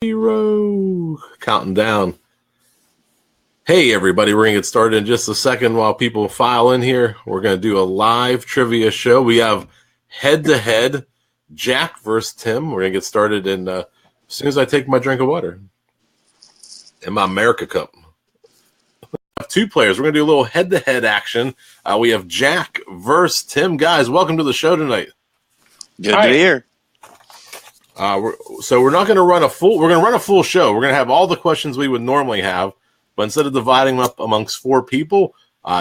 0. Counting down. Hey, everybody. We're going to get started in just a second while people file in here. We're going to do a live trivia show. We have head-to-head Jack versus Tim. We're going to get started as soon as I take my drink of water in my America Cup. We have two players. We're going to do a little head-to-head action. We have Jack versus Tim. Guys, welcome to the show tonight. Good to hear. We're not going to run a full. We're going to run a full show. We're going to have all the questions we would normally have, but instead of dividing them up amongst four people,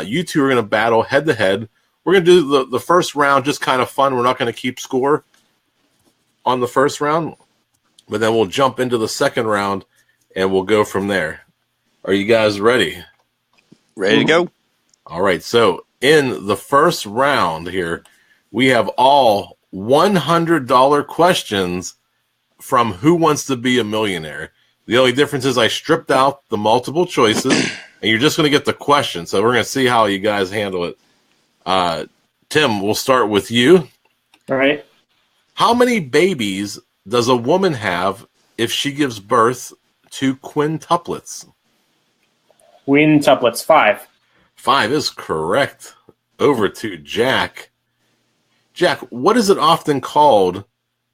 you two are going to battle head to head. We're going to do the first round just kind of fun. We're not going to keep score on the first round, but then we'll jump into the second round and we'll go from there. Are you guys ready? Ready to go. All right. So in the first round here, we have all $100 questions from Who Wants to Be a Millionaire. The only difference is I stripped out the multiple choices, and you're just going to get the question. So we're going to see how you guys handle it. Tim, we'll start with you. All right. How many babies does a woman have if she gives birth to quintuplets? Quintuplets, 5. 5 is correct. Over to Jack. Jack, what is it often called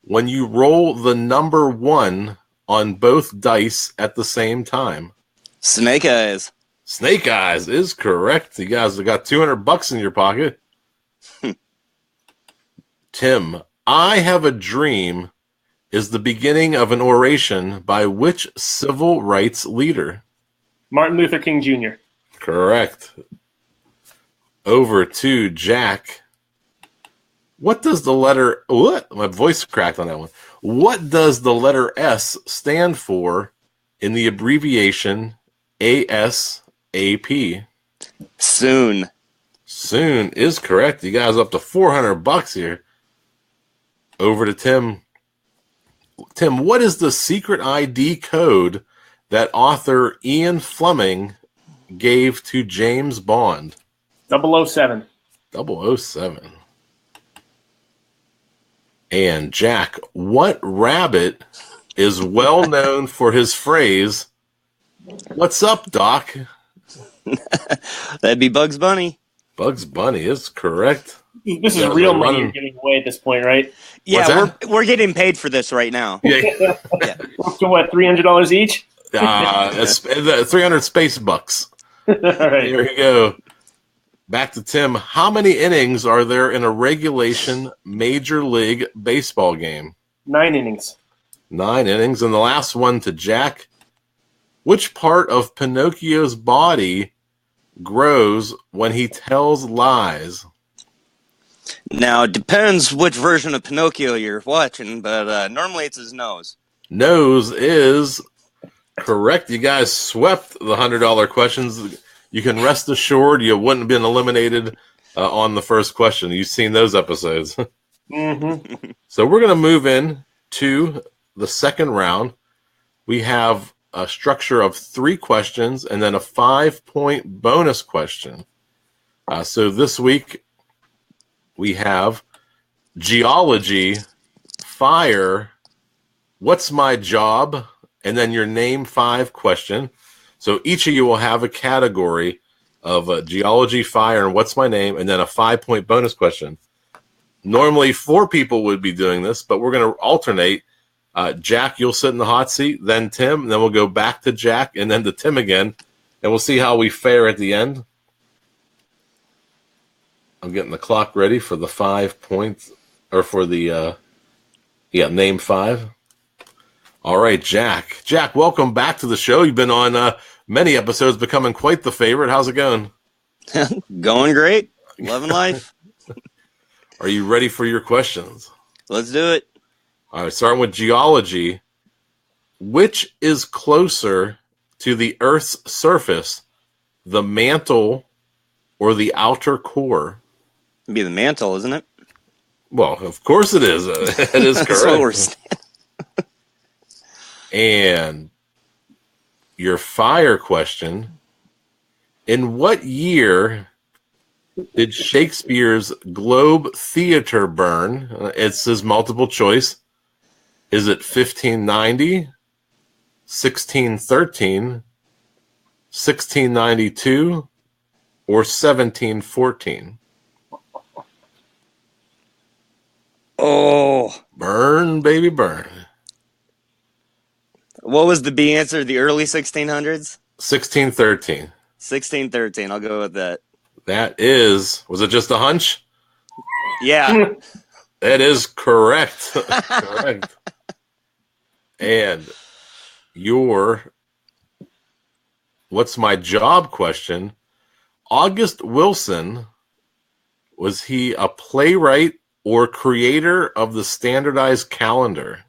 when you roll the number 1 on both dice at the same time? Snake eyes. Snake eyes is correct. You guys have got $200 in your pocket. Tim, I have a dream is the beginning of an oration by which civil rights leader? Martin Luther King Jr. Correct. Over to Jack. What does the letter... What? My voice cracked on that one. What does the letter S stand for in the abbreviation ASAP? Soon. Soon is correct. You guys up to $400 here. Over to Tim. Tim, what is the secret ID code that author Ian Fleming gave to James Bond? 007. 007. And Jack, what rabbit is well known for his phrase, "What's up, Doc?" That'd be Bugs Bunny. Bugs Bunny is correct. This is real money you're giving away at this point, right? Yeah, we're getting paid for this right now. Yeah. So what, $300 each? 300 space bucks. All right. Here we go. Back to Tim. How many innings are there in a regulation Major League Baseball game? 9 innings. 9 innings. And the last one to Jack. Which part of Pinocchio's body grows when he tells lies? Now, it depends which version of Pinocchio you're watching, but normally it's his nose. Nose is correct. You guys swept the $100 questions. You can rest assured you wouldn't have been eliminated on the first question. You've seen those episodes. Mm-hmm. So we're going to move in to the second round. We have a structure of 3 questions and then a 5-point bonus question. So this week we have geology, fire, what's my job, and then your name 5 question. So each of you will have a category of geology, fire, and what's my name, and then a 5-point bonus question. Normally 4 people would be doing this, but we're going to alternate. Jack, you'll sit in the hot seat, then Tim, and then we'll go back to Jack, and then to Tim again, and we'll see how we fare at the end. I'm getting the clock ready for the 5 points, or for the, name 5. All right, Jack. Jack, welcome back to the show. You've been on many episodes, becoming quite the favorite. How's it going? Going great. Loving life. Are you ready for your questions? Let's do it. All right, starting with geology. Which is closer to the Earth's surface, the mantle or the outer core? It'd be the mantle, isn't it? Well, of course it is. It is correct. That's what we're saying. And your fire question, in what year did Shakespeare's Globe Theatre burn? It says multiple choice. Is it 1590, 1613, 1692, or 1714? Oh, Burn, baby, burn. what was the B answer? The early 1600s? 1613. 1613. I'll go with that. That is, was it just a hunch? Yeah. That is correct. Correct. And your what's my job question? August Wilson, was he a playwright or creator of the standardized calendar?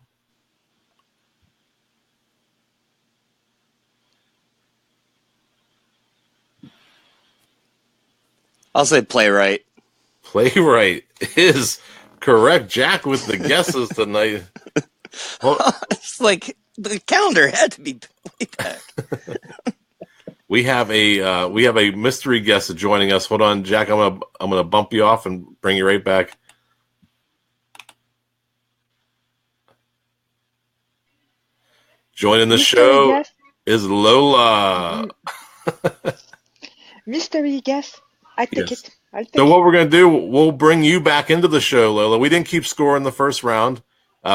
I'll say playwright. Playwright is correct. Jack with the guesses tonight. Well, It's like the calendar had to be way back. we have a mystery guest joining us. Hold on, Jack. I'm gonna bump you off and bring you right back. Joining the show guest? is Lola. Mystery guess. I take Yes. it. I'll take So it. what we're gonna do? We'll bring you back into the show, Lola. We didn't keep score in the first round.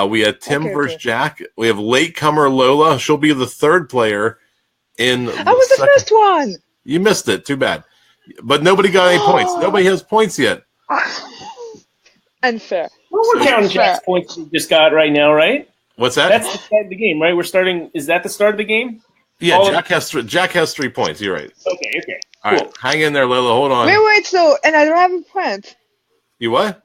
We had Tim Okay, versus okay. Jack. We have latecomer Lola. She'll be the third player in. I was the first one. You missed it. Too bad. But nobody got any points. Nobody has points yet. Unfair. Well, we're counting Jack's points we just got right now, right? What's that? That's the start of the game, right? We're starting. Is that the start of the game? Yeah, all- Jack has 3 points. You're right. Okay. All right, hang in there, Lola. Hold on. Wait. So, and I don't have a point. You what?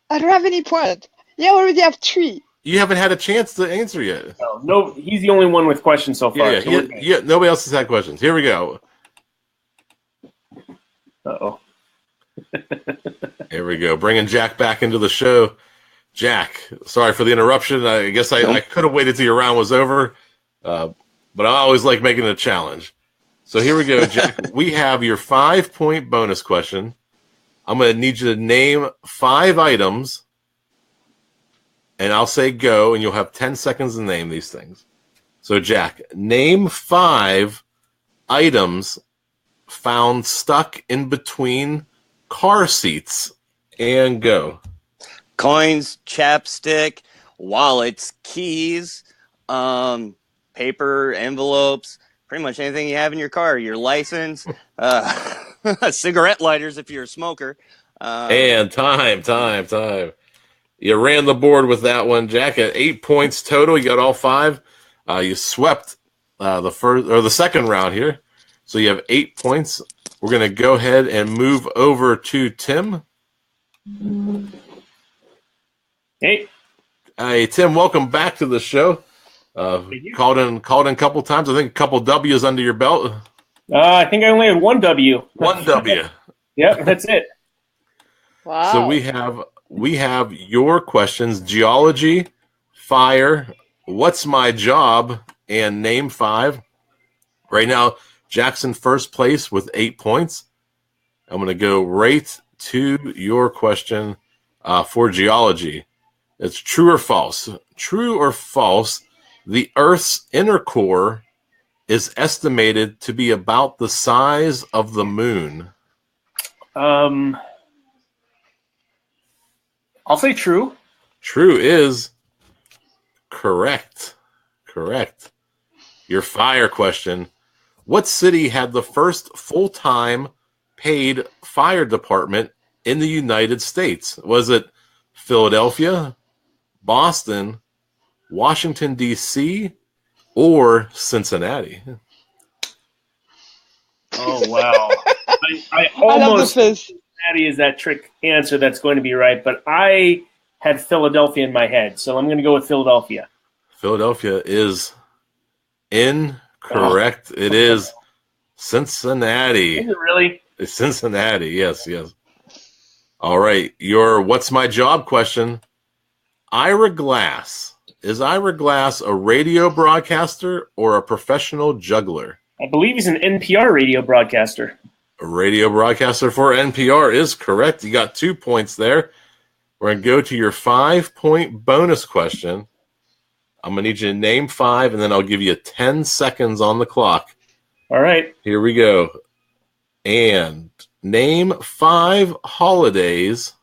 I don't have any point. Yeah, I already have 3. You haven't had a chance to answer yet. No, he's the only one with questions so far. Yeah. Nobody else has had questions. Here we go. Uh-oh. Here we go. Bringing Jack back into the show. Jack, sorry for the interruption. I guess I could have waited till your round was over, but I always like making it a challenge. So here we go, Jack. We have your 5-point bonus question. I'm going to need you to name 5 items, and I'll say go, and you'll have 10 seconds to name these things. So, Jack, name 5 items found stuck in between car seats, and go. Coins, chapstick, wallets, keys, paper, envelopes, pretty much anything you have in your car. Your license, cigarette lighters if you're a smoker. And time. You ran the board with that one, Jack, at 8 points total. You got all 5. You swept the second round here. So you have 8 points. We're going to go ahead and move over to Tim. Hey. Hey, Tim, welcome back to the show. Called in a couple times. I think a couple W's under your belt. I think I only had 1 W. 1 W. Yep, that's it. Wow. So we have your questions: geology, fire, what's my job, and name 5. Right now, Jackson first place with 8 points. I'm going to go right to your question for geology. It's true or false? True or false? The Earth's inner core is estimated to be about the size of the moon. I'll say true. True is correct. Correct. Your fire question. What city had the first full-time paid fire department in the United States? Was it Philadelphia, Boston, Washington, D.C., or Cincinnati? Oh, wow. I I love the almost fizz. Cincinnati is that trick answer that's going to be right, but I had Philadelphia in my head, so I'm going to go with Philadelphia. Philadelphia is incorrect. It is Cincinnati. Is it really? It's Cincinnati. Yes. All right. Your what's my job question. Ira Glass. Is Ira Glass a radio broadcaster or a professional juggler? I believe he's an NPR radio broadcaster. A radio broadcaster for NPR is correct. You got 2 points there. We're going to go to your 5-point bonus question. I'm going to need you to name 5, and then I'll give you 10 seconds on the clock. All right. Here we go. And name 5 holidays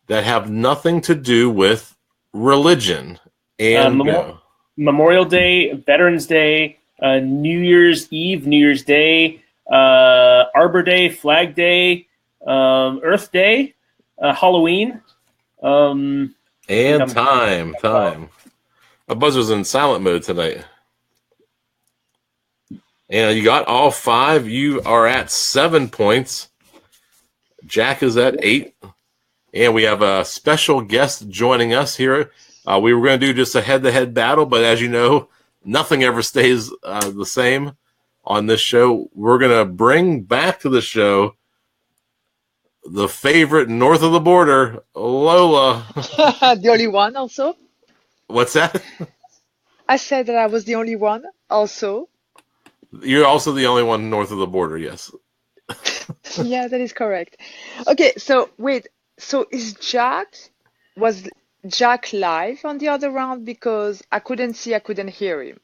that have nothing to do with religion. And go. Memorial Day, Veterans Day, New Year's Eve, New Year's Day, Arbor Day, Flag Day, Earth Day, Halloween. And time. My buzzer's in silent mode tonight. And you got all 5. You are at 7 points. Jack is at 8. And we have a special guest joining us here. We were going to do just a head-to-head battle, but as you know, nothing ever stays the same on this show. We're going to bring back to the show the favorite north of the border, Lola. The only one also. What's that? I said that I was the only one also. You're also the only one north of the border, yes. Yeah, that is correct. Okay, so wait. So was Jack live on the other round? Because I couldn't hear him.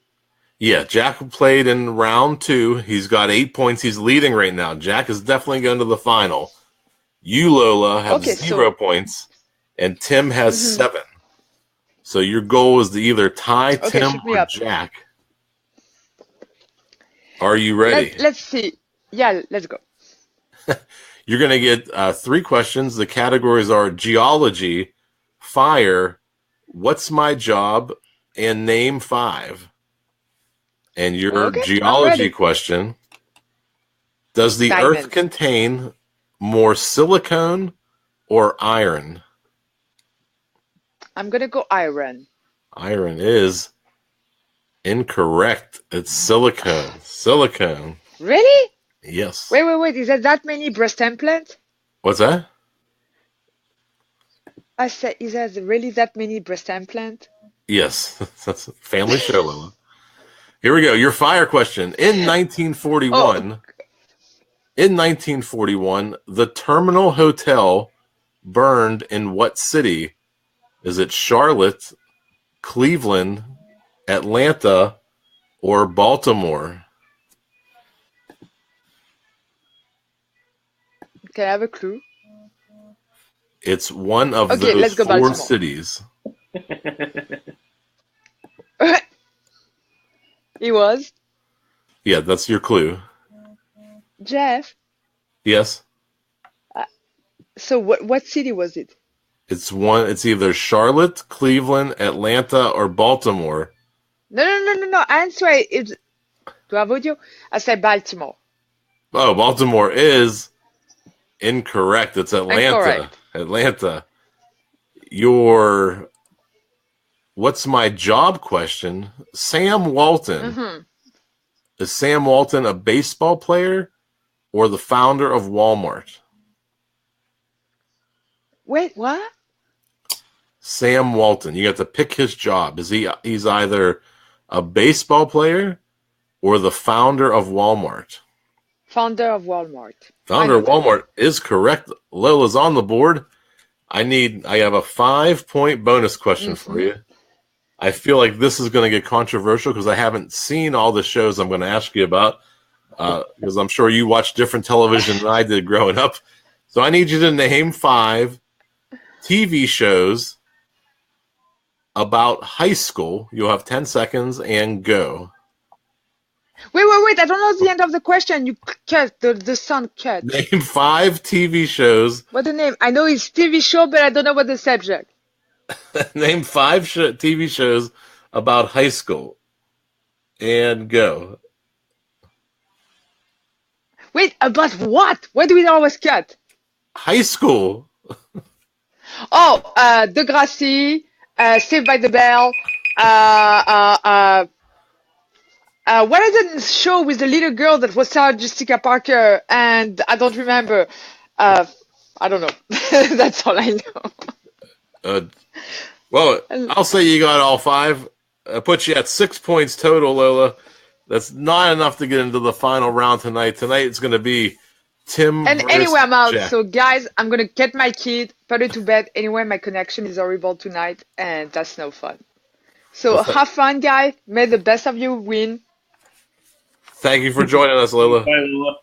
Yeah, Jack played in round 2. He's got 8 points. He's leading right now. Jack is definitely going to the final. You, Lola, have 0 points, and Tim has 7. So your goal is to either tie Tim or Jack. Are you ready? Let's see. Yeah, let's go. You're going to get 3 questions. The categories are geology, fire, what's my job, and name 5. And your geology question, does the Earth contain more silicone or iron? I'm going to go iron. Iron is incorrect. It's silicone. Silicone. Really? Yes. Wait. Is there that many breast implants? What's that? I said, is there really that many breast implants? Yes. That's a family show, Lola. Here we go. Your fire question. In 1941, the Terminal Hotel burned in what city? Is it Charlotte, Cleveland, Atlanta, or Baltimore? Can I have a clue? It's one of those 4 cities. It was? Yeah, that's your clue. Jeff? Yes? So what city was it? It's either Charlotte, Cleveland, Atlanta, or Baltimore. No. Answer it. Do I have audio? I said Baltimore. Oh, Baltimore is incorrect. It's Atlanta. Incorrect. Atlanta. Your what's my job question? Sam Walton. Is Sam Walton a baseball player or the founder of Walmart? Wait, what? Sam Walton. You got to pick his job. He's either a baseball player or the founder of Walmart? Founder of Walmart. Founder of Walmart is correct. Lola's on the board. I have a 5-point bonus question for you. I feel like this is going to get controversial because I haven't seen all the shows I'm going to ask you about because I'm sure you watch different television than I did growing up. So I need you to name 5 TV shows about high school. You'll have 10 seconds and go. Wait. I don't know the end of the question. You cut. The sound cut. Name 5 TV shows. What's the name? I know it's TV show, but I don't know what the subject. Name 5 TV shows about high school. And go. Wait, about what? Why do we always cut? High school. Oh, Degrassi, Saved by the Bell, what is the show with the little girl that was Sarah Jessica Parker and I don't remember. I don't know. That's all I know. Well, I'll say you got all 5. Put you at 6 points total, Lola. That's not enough to get into the final round tonight. Tonight it's going to be Tim and anyway, I'm out. Jack. So, guys, I'm going to get my kid, put her to bed. Anyway, my connection is horrible tonight, and that's no fun. So What's that? have fun, guys. May the best of you win. Thank you for joining us, Lola. Bye, Lola.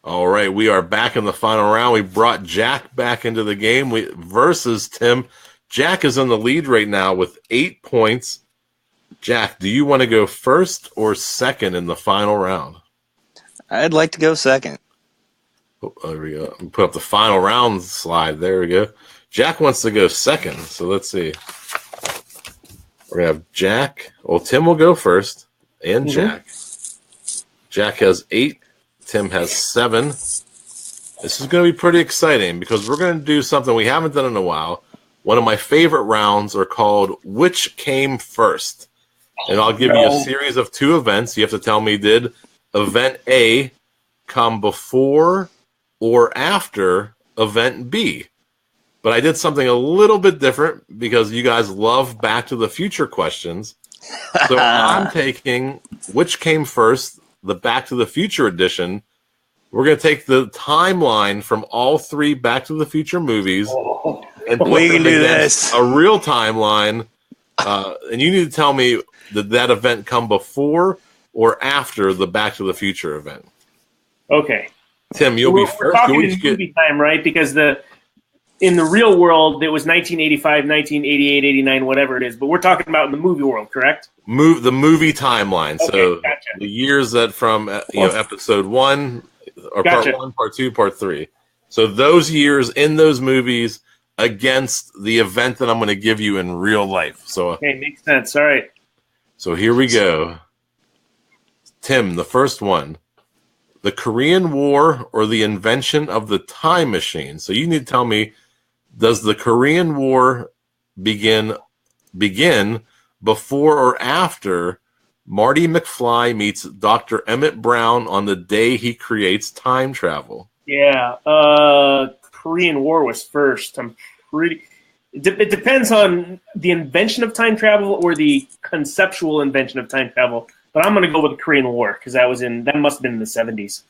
All right, we are back in the final round. We brought Jack back into the game versus Tim. Jack is in the lead right now with 8 points. Jack, do you want to go first or second in the final round? I'd like to go second. Oh, there we go. Put up the final round slide. There we go. Jack wants to go second. So let's see. We're going to have Jack. Well, Tim will go first and Jack. Jack has 8. Tim has 7. This is going to be pretty exciting because we're going to do something we haven't done in a while. One of my favorite rounds are called Which Came First? And I'll give you a series of 2 events. You have to tell me, did event A come before or after event B? But I did something a little bit different because you guys love Back to the Future questions. So I'm taking Which Came First, the Back to the Future edition. We're going to take the timeline from all 3 Back to the Future movies and put We can them do against this. a real timeline. And you need to tell me, did that event come before or after the Back to the Future event? Okay. Tim, you'll be first. We're talking in movie time, right? Because in the real world, it was 1985, 1988, 89, whatever it is. But we're talking about in the movie world, correct? The movie timeline. Okay, So gotcha. the years that from episode 1 or Gotcha. part 1, part 2, part 3. So those years in those movies against the event that I'm going to give you in real life. So Okay, makes sense. All right. So here we go. Tim, the first one. The Korean War or the invention of the time machine. So you need to tell me, does the Korean War begin before or after Marty McFly meets Dr. Emmett Brown on the day he creates time travel? Yeah. Korean War was first. It depends on the invention of time travel or the conceptual invention of time travel. But I'm going to go with the Korean War because that must have been in the 70s.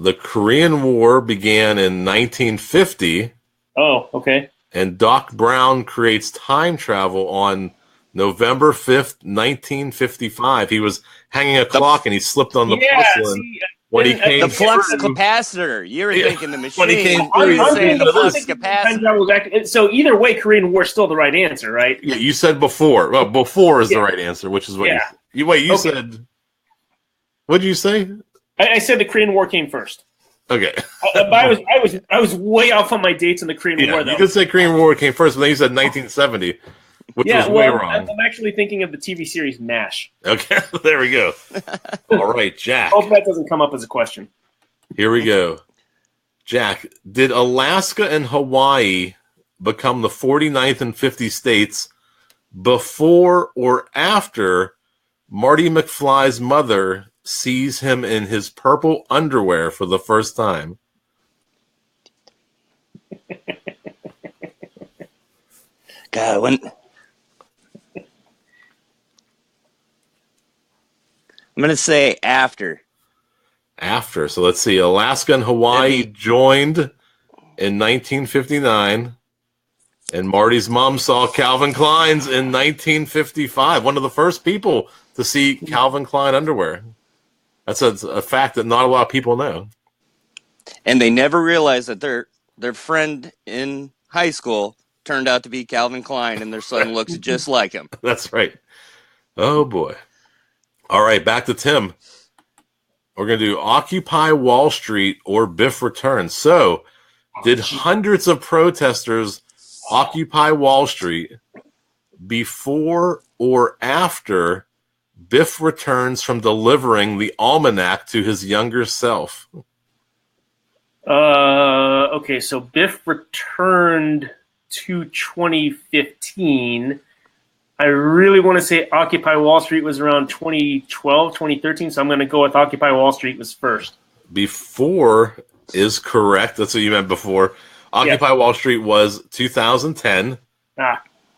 The Korean War began in 1950. Oh, okay. And Doc Brown creates time travel on November 5th, 1955. He was hanging a clock and he slipped on the porcelain. When he came the flux through, capacitor. You're thinking the machine. when he came You're through, saying the flux Time capacitor. travel was so either way, Korean War is still the right answer, right? Yeah, you said before. Well, before is the right answer, which is what you wait. You Okay. said. What did you say? I said the Korean War came first. Okay. But I was way off on my dates in the Korean War, though. You did say Korean War came first, but then you said 1970, which was way wrong. I'm actually thinking of the TV series MASH. Okay, there we go. All right, Jack. Hope that doesn't come up as a question. Here we go. Jack, did Alaska and Hawaii become the 49th and 50 states before or after Marty McFly's mother sees him in his purple underwear for the first time? God, when I'm going to say after. After. So let's see. Alaska and Hawaii joined in 1959. And Marty's mom saw Calvin Klein's in 1955. One of the first people to see Calvin Klein underwear. That's a fact that not a lot of people know. And they never realized that their friend in high school turned out to be Calvin Klein, and their son looks just like him. That's right. Oh, boy. All right, back to Tim. We're going to do Occupy Wall Street or Biff Returns. So, did hundreds of protesters occupy Wall Street before or after Biff returns from delivering the almanac to his younger self? Okay, so Biff returned to 2015. I really want to say Occupy Wall Street was around 2012, 2013, so I'm going to go with Occupy Wall Street was first. Before is correct. That's what you meant before. Occupy Wall Street was 2010.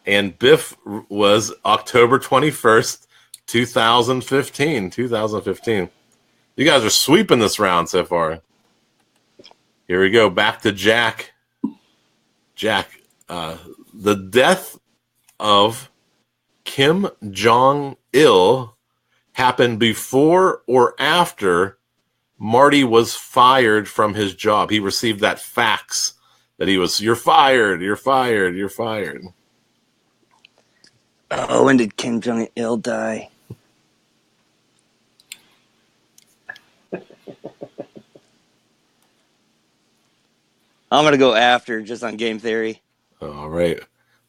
And Biff was October 21st, 2015. 2015. You guys are sweeping this round so far. Here we go. Back to Jack. Jack, the death of Kim Jong-il happened before or after Marty was fired from his job. He received that fax that you're fired, you're fired, you're fired. Oh, when did Kim Jong-il die? I'm going to go after, just on game theory. All right.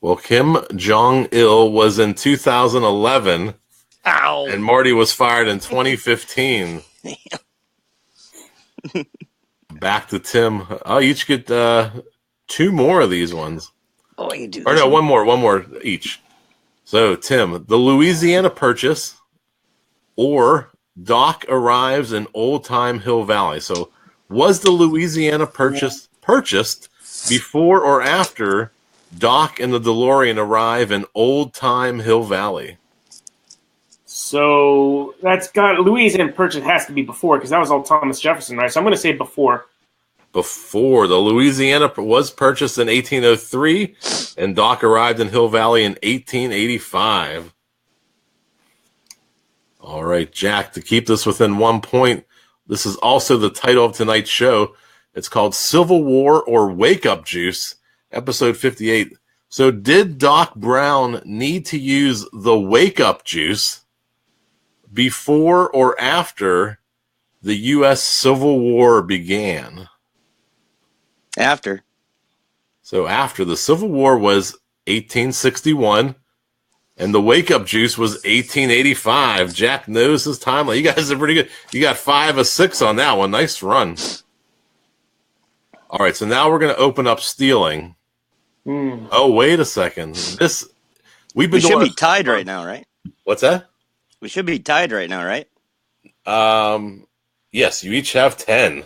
Well, Kim Jong-il was in 2011. Ow! And Marty was fired in 2015. Back to Tim. I'll each get 2 more of these ones. Oh, you do. Or no, one more each. So, Tim, the Louisiana Purchase or Doc arrives in Old Time Hill Valley. So, was the Louisiana Purchase purchased before or after Doc and the DeLorean arrive in Old Time Hill Valley? So that's got Louisiana Purchase has to be before because that was all Thomas Jefferson, right? So I'm going to say before. Before. The Louisiana was purchased in 1803, and Doc arrived in Hill Valley in 1885. All right, Jack, to keep this within 1 point, this is also the title of tonight's show. It's called Civil War or Wake Up Juice, episode 58. So did Doc Brown need to use the wake up juice before or after the U.S. Civil War began? After. So after. The Civil War was 1861, and the wake-up juice was 1885. Jack knows his timeline. You guys are pretty good. You got 5 of 6 on that one. Nice run. All right, so now we're going to open up stealing. Oh, wait a second. We should be tied right now, right? What's that? We should be tied right now, right? Yes, you each have 10.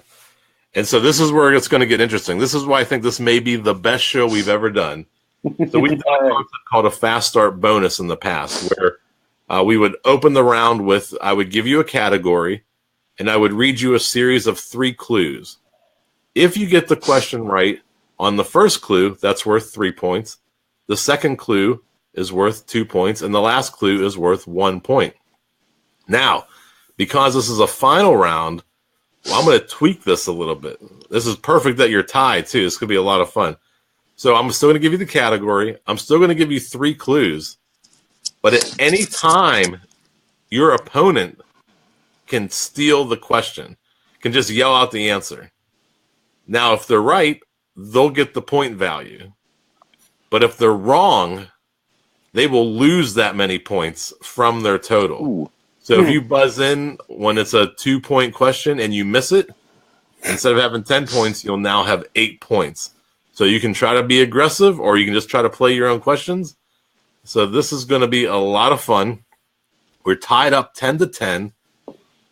And so this is where it's going to get interesting. This is why I think this may be the best show we've ever done. So we've done a concept called a fast start bonus in the past, where we would open the round with, I would give you a category, and I would read you a series of 3 clues. If you get the question right on the first clue, that's worth 3 points. The second clue is worth 2 points, and the last clue is worth 1 point. Now, because this is a final round, well, I'm going to tweak this a little bit. This is perfect that you're tied, too. This could be a lot of fun. So I'm still going to give you the category. I'm still going to give you 3 clues. But at any time, your opponent can steal the question, can just yell out the answer. Now, if they're right, they'll get the point value. But if they're wrong, they will lose that many points from their total. Ooh. So if you buzz in when it's a 2-point question and you miss it, instead of having 10 points, you'll now have 8 points. So you can try to be aggressive, or you can just try to play your own questions. So this is going to be a lot of fun. We're tied up 10-10.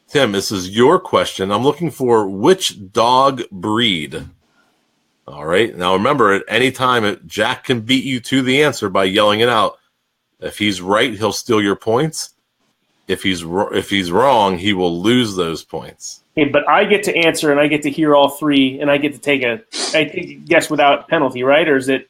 Tim, this is your question. I'm looking for which dog breed. All right. Now remember, at any time, Jack can beat you to the answer by yelling it out. If he's right, he'll steal your points. If he's wrong, he will lose those points. Hey, but I get to answer, and I get to hear all 3, and I get to take a guess without penalty, right? Or is it?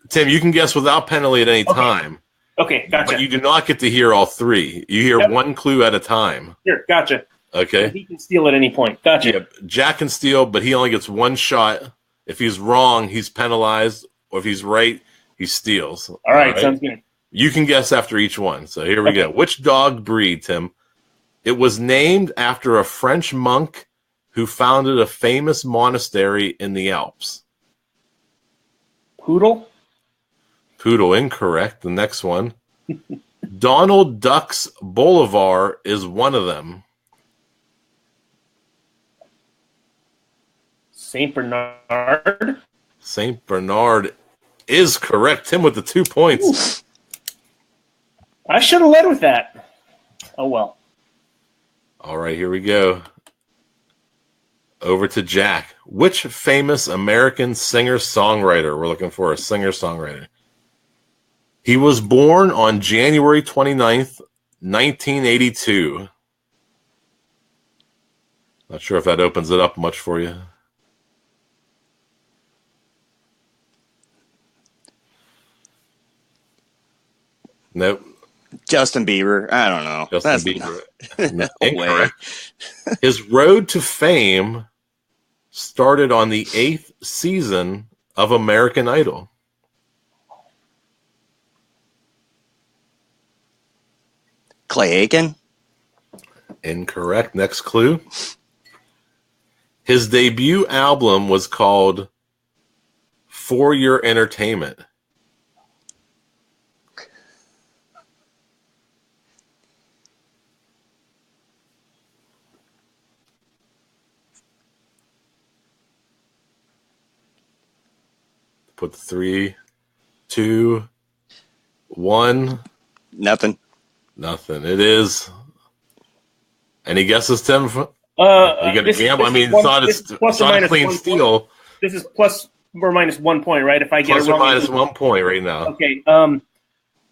Tim, you can guess without penalty at any time. Okay, gotcha. But you do not get to hear all 3. You hear 1 clue at a time. Here, gotcha. Okay. And he can steal at any point. Gotcha. Yeah, Jack can steal, but he only gets 1 shot. If he's wrong, he's penalized, or if he's right, he steals. All right, sounds good. You can guess after each one. So here we go. Which dog breed, Tim? It was named after a French monk who founded a famous monastery in the Alps. Poodle? Poodle, incorrect. The next one. Donald Duck's Bolivar is one of them. Saint Bernard? Saint Bernard is correct. Tim with the 2 points. Ooh. I should have led with that. Oh, well. All right, here we go. Over to Jack. Which famous American singer-songwriter? We're looking for a singer-songwriter. He was born on January 29th, 1982. Not sure if that opens it up much for you. Nope. Justin Bieber. I don't know. Justin Bieber. No Incorrect. way. His road to fame started on the 8th season of American Idol. Clay Aiken. Incorrect. Next clue. His debut album was called For Your Entertainment. Put 3, 2, 1. Nothing. Nothing. It is. Any guesses, Tim? You going to gamble? I mean, it's not a clean steal. This is plus or minus 1 point, right? If I get Plus it wrong, or minus 1 point right now. Okay.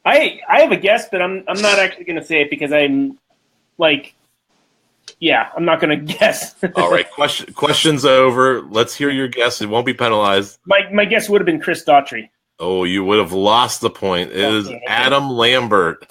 I have a guess, but I'm not actually going to say it because I'm like, yeah, I'm not going to guess. All right. Question's over. Let's hear your guess. It won't be penalized. My guess would have been Chris Daughtry. Oh, you would have lost the point. It is Adam Lambert.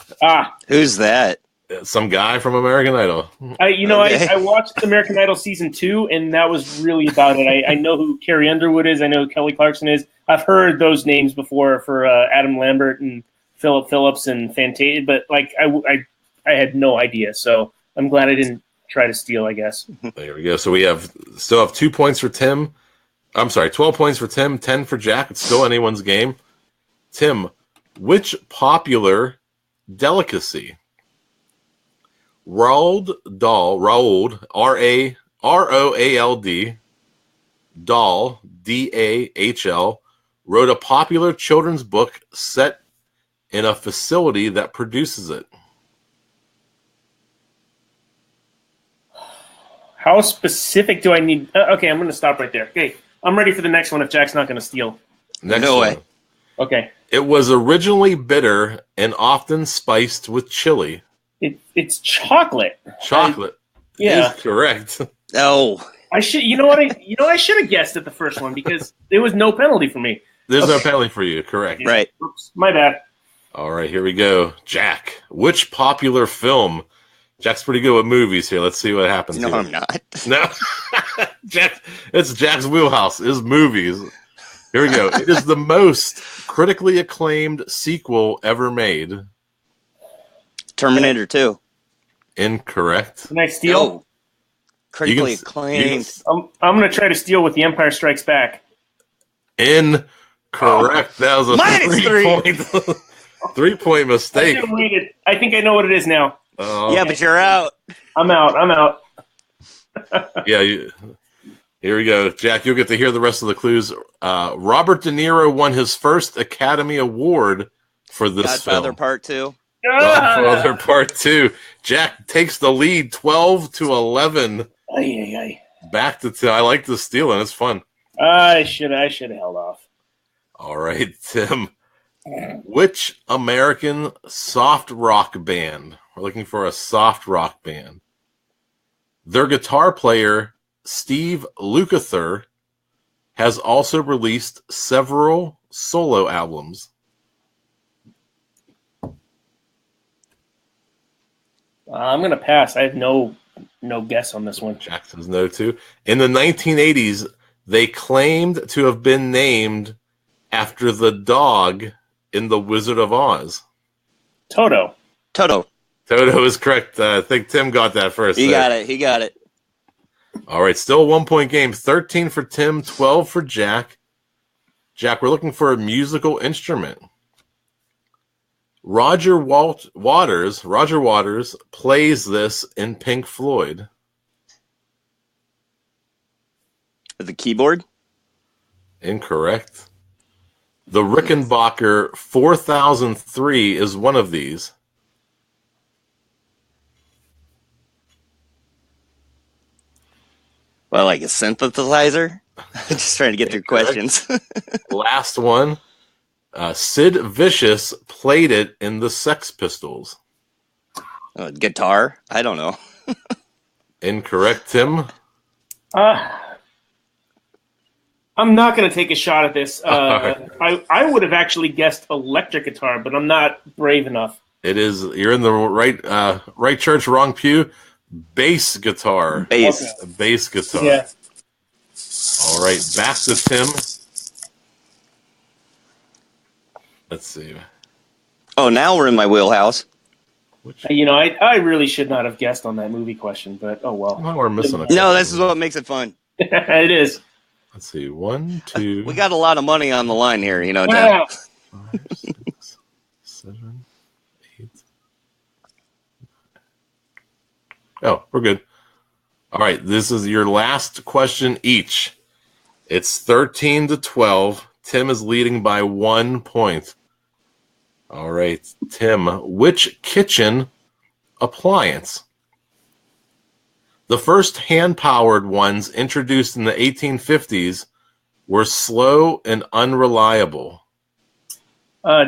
Who's that? Some guy from American Idol. I watched American Idol season 2, and that was really about it. I know who Carrie Underwood is. I know who Kelly Clarkson is. I've heard those names before for Adam Lambert and Philip Phillips and Fantasia, but like I had no idea. So I'm glad I didn't try to steal, I guess. There we go. So we still have 2 points for Tim. I'm sorry, 12 points for Tim, 10 for Jack. It's still anyone's game. Tim, which popular delicacy? Roald Dahl, Roald, Dahl, Dahl, wrote a popular children's book set in a facility that produces it. How specific do I need? Okay, I'm going to stop right there. Okay, I'm ready for the next one if Jack's not going to steal. No way. Okay. It was originally bitter and often spiced with chili. It's chocolate. Chocolate. Yeah, is correct. Oh, I should. You know what? I should have guessed at the first one because there was no penalty for me. There's no penalty for you. Correct. Yeah. Right. Oops, my bad. All right, here we go. Jack, which popular film? Jack's pretty good with movies here. Let's see what happens. No, here. I'm not. No, it's Jack's wheelhouse. Is movies. Here we go. It is the most critically acclaimed sequel ever made. Terminator 2. Incorrect. Can I steal? No. Critically acclaimed. I'm going to try to steal with The Empire Strikes Back. Incorrect. That was a minus 3-point 3-point mistake. I think I know what it is now. Yeah, but you're out. I'm out. Yeah. Here we go. Jack, you'll get to hear the rest of the clues. Robert De Niro won his first Academy Award for this Godfather film. Part 2. Godfather Part 2. Jack takes the lead 12-11. Back to 10. I like the stealing. It's fun. I should have held off. All right, Tim. Which American soft rock band? We're looking for a soft rock band. Their guitar player, Steve Lukather, has also released several solo albums. I'm going to pass. I have no guess on this one. Jack says no, too. In the 1980s, they claimed to have been named after the dog in The Wizard of Oz. Toto is correct. I think Tim got that first. He got it. All right, still a 1-point game. 13 for Tim, 12 for Jack. Jack, we're looking for a musical instrument. Roger Waters plays this in Pink Floyd. The keyboard? Incorrect. The Rickenbacker 4003 is one of these. Well, like a synthesizer? Just trying to get through questions. Last one. Sid Vicious played it in the Sex Pistols. Guitar? I don't know. Incorrect, Tim. I'm not going to take a shot at this. I would have actually guessed electric guitar, but I'm not brave enough. It is. You're in the right church, wrong pew. Bass guitar. Bass. Okay. Bass guitar. Yeah. All right, back to Tim. Let's see. Oh, now we're in my wheelhouse. I really should not have guessed on that movie question, but oh well. Oh, we're missing a No, this is what makes it fun. It is. Let's see. 1, 2. We got a lot of money on the line here, Dad. Wow. 5, 6, 7, 8. Oh, we're good. All right, this is your last question each. It's 13-12. Tim is leading by 1 point. All right, Tim, which kitchen appliance? The first hand-powered ones introduced in the 1850s were slow and unreliable.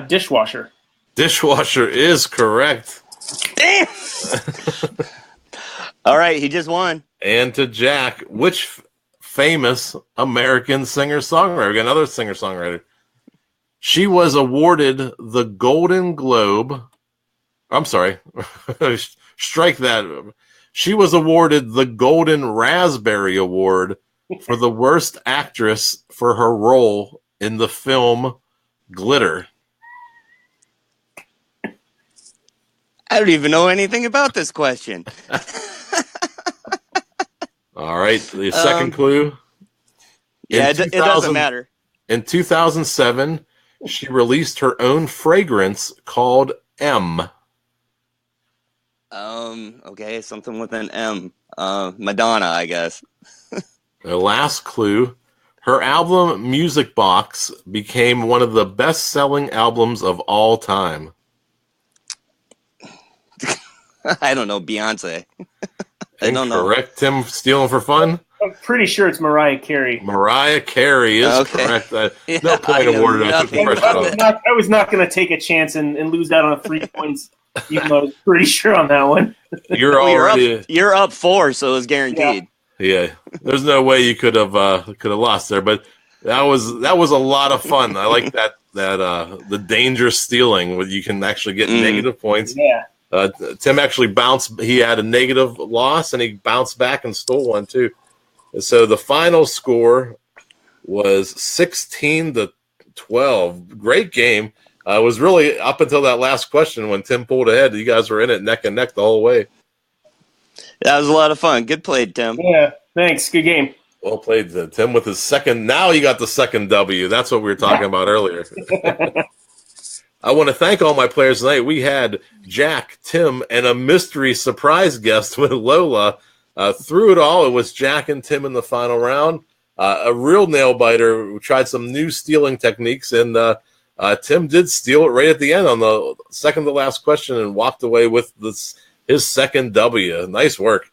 Dishwasher. Dishwasher is correct. Damn! All right, he just won. And to Jack, which famous American singer-songwriter? Another singer-songwriter. She was awarded the Golden Globe. I'm sorry. Strike that. She was awarded the Golden Raspberry Award for the worst actress for her role in the film Glitter. I don't even know anything about this question. All right. The second clue. Yeah, it doesn't matter. In 2007, she released her own fragrance called M. Okay, something with an M. Madonna, I guess. The last clue. Her album Music Box became one of the best-selling albums of all time. I don't know, Beyonce. I don't know. Correct, Tim, stealing for fun? I'm pretty sure it's Mariah Carey. Mariah Carey is correct. No point awarded. I took the pressure off. I was not going to take a chance and lose out on 3 points, even though I was pretty sure on that one. You're up 4, so it's guaranteed. Yeah. There's no way you could have lost there, but that was a lot of fun. I like that the dangerous stealing where you can actually get negative points. Yeah. Tim actually bounced. He had a negative loss, and he bounced back and stole one too. So the final score was 16-12. Great game. It was really up until that last question when Tim pulled ahead. You guys were in it neck and neck the whole way. That was a lot of fun. Good played, Tim. Yeah, thanks. Good game. Well played, Tim, with his second. Now he got the second W. That's what we were talking about earlier. I want to thank all my players tonight. We had Jack, Tim, and a mystery surprise guest with Lola. Through it all, it was Jack and Tim in the final round. A real nail biter who tried some new stealing techniques, and Tim did steal it right at the end on the second to last question and walked away with his second W. Nice work.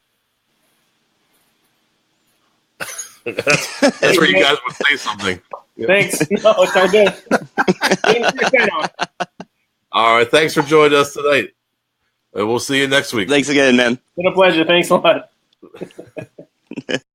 That's where you guys would say something. Thanks. No, it's all good. All right. Thanks for joining us tonight. And we'll see you next week. Thanks again, man. It's been a pleasure. Thanks a lot.